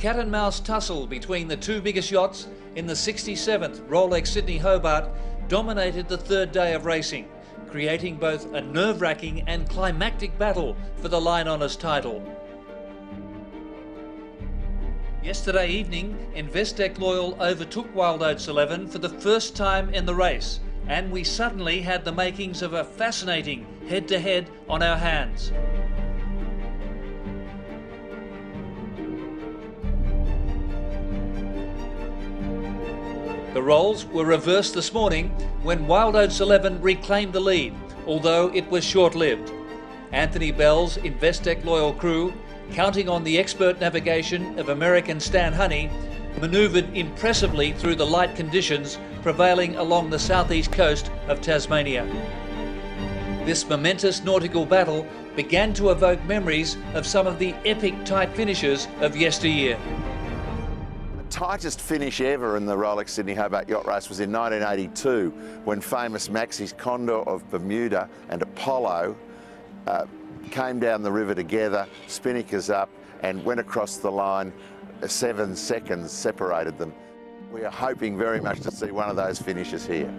cat-and-mouse tussle between the two biggest yachts in the 67th Rolex Sydney Hobart dominated the third day of racing, creating both a nerve-wracking and climactic battle for the line honours title. Yesterday evening, Investec Loyal overtook Wild Oats 11 for the first time in the race, and we suddenly had the makings of a fascinating head-to-head on our hands. The roles were reversed this morning when Wild Oats 11 reclaimed the lead, although it was short-lived. Anthony Bell's Investec Loyal crew, counting on the expert navigation of American Stan Honey, manoeuvred impressively through the light conditions prevailing along the southeast coast of Tasmania. This momentous nautical battle began to evoke memories of some of the epic tight finishes of yesteryear. Tightest finish ever in the Rolex Sydney Hobart Yacht Race was in 1982 when famous Maxie's Condor of Bermuda and Apollo came down the river together, spinnakers up, and went across the line. 7 seconds separated them. We are hoping very much to see one of those finishes here.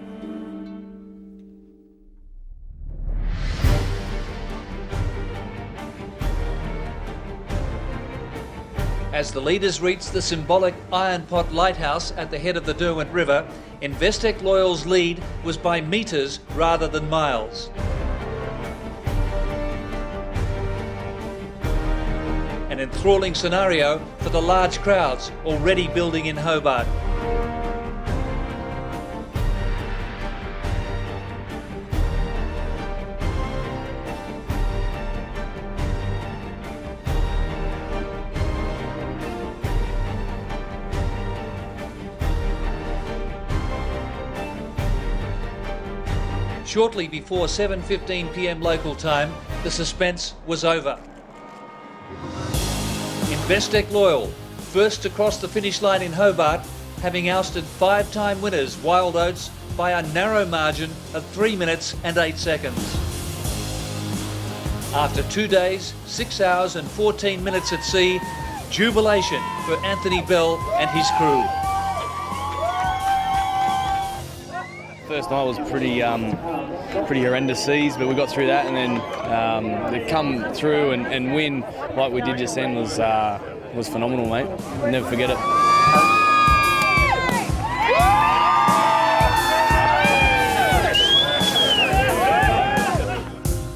As the leaders reached the symbolic Iron Pot Lighthouse at the head of the Derwent River, Investec Loyal's lead was by metres rather than miles. An enthralling scenario for the large crowds already building in Hobart. Shortly before 7:15 p.m. local time, the suspense was over. Investec Loyal, first to cross the finish line in Hobart, having ousted 5-time winners Wild Oats by a narrow margin of 3 minutes and 8 seconds. After 2 days, 6 hours and 14 minutes at sea, jubilation for Anthony Bell and his crew. First night was pretty horrendous seas, but we got through that, and then to come through and win like we did just then was phenomenal, mate. I'll never forget it.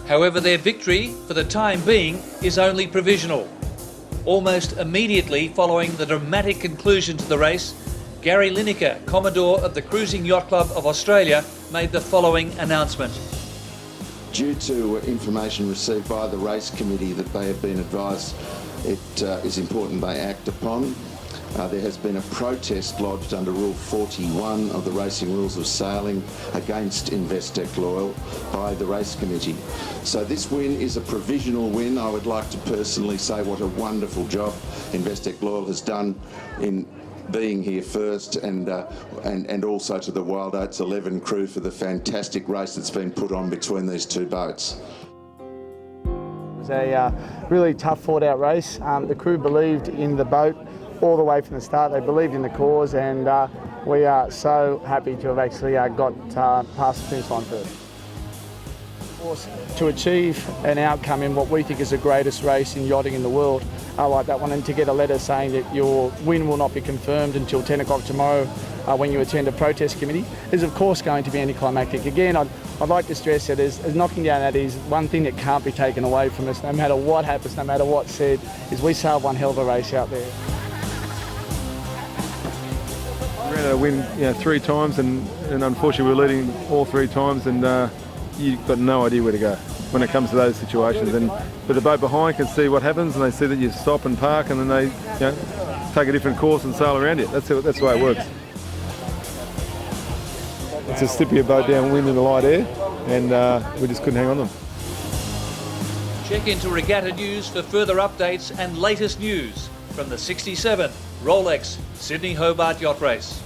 However, their victory, for the time being, is only provisional. Almost immediately following the dramatic conclusion to the race, Gary Lineker, Commodore of the Cruising Yacht Club of Australia, made the following announcement. Due to information received by the race committee that they have been advised it is important they act upon, there has been a protest lodged under Rule 41 of the Racing Rules of Sailing against Investec Loyal by the race committee. So this win is a provisional win. I would like to personally say what a wonderful job Investec Loyal has done in being here first, and also to the Wild Oats 11 crew for the fantastic race that's been put on between these two boats. It was a really tough fought-out race. The crew believed in the boat all the way from the start. They believed in the cause, and we are so happy to have actually got past the finish line first. Of course, to achieve an outcome in what we think is the greatest race in yachting in the world, like that one, and to get a letter saying that your win will not be confirmed until 10 o'clock tomorrow when you attend a protest committee, is of course going to be anticlimactic. Again, I'd like to stress that as knocking down that is one thing that can't be taken away from us, no matter what happens, no matter what's said, is we sailed one hell of a race out there. We ran out of win 3 times, and unfortunately we were leading all 3 times, and you've got no idea where to go when it comes to those situations. But the boat behind can see what happens, and they see that you stop and park, and then they take a different course and sail around you. That's the way it works. It's a slippier boat downwind in the light air, and we just couldn't hang on them. Check into Regatta News for further updates and latest news from the 67th Rolex Sydney Hobart Yacht Race.